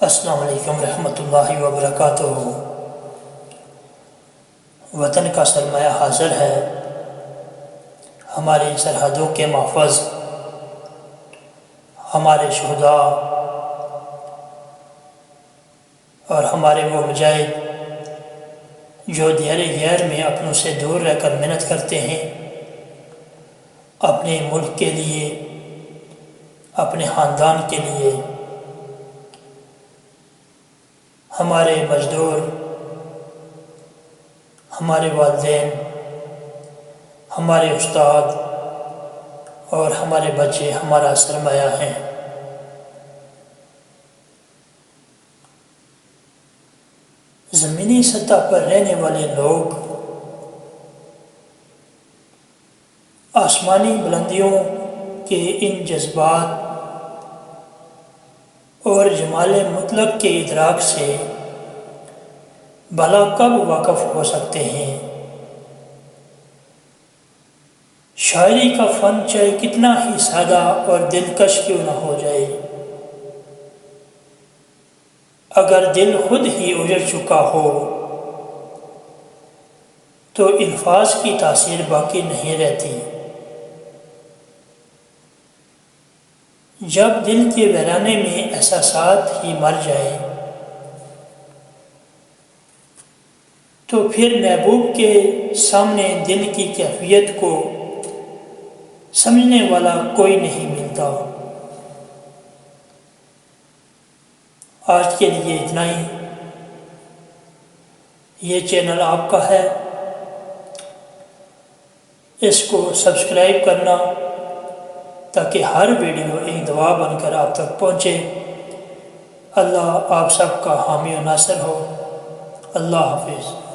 السلام علیکم ورحمۃ اللہ وبرکاتہ۔ وطن کا سرمایہ حاضر ہے، ہماری سرحدوں کے محفظ، ہمارے شہداء اور ہمارے وہ مجاہد جو دیار غیر میں اپنوں سے دور رہ کر محنت کرتے ہیں، اپنے ملک کے لیے، اپنے خاندان کے لیے۔ ہمارے مزدور، ہمارے والدین، ہمارے استاد اور ہمارے بچے ہمارا سرمایہ ہیں۔ زمینی سطح پر رہنے والے لوگ آسمانی بلندیوں کے ان جذبات اور جمال مطلق کے ادراک سے بھلا کب واقف ہو سکتے ہیں؟ شاعری کا فن چاہے کتنا ہی سادہ اور دلکش کیوں نہ ہو جائے، اگر دل خود ہی اجڑ چکا ہو تو الفاظ کی تاثیر باقی نہیں رہتی۔ جب دل کے ویرانے میں احساسات ہی مر جائیں تو پھر محبوب کے سامنے دل کی کیفیت کو سمجھنے والا کوئی نہیں ملتا۔ آج کے لیے اتنا ہی۔ یہ چینل آپ کا ہے، اس کو سبسکرائب کرنا تاکہ ہر ویڈیو ایک دعا بن کر آپ تک پہنچے۔ اللہ آپ سب کا حامی و ناصر ہو۔ اللہ حافظ۔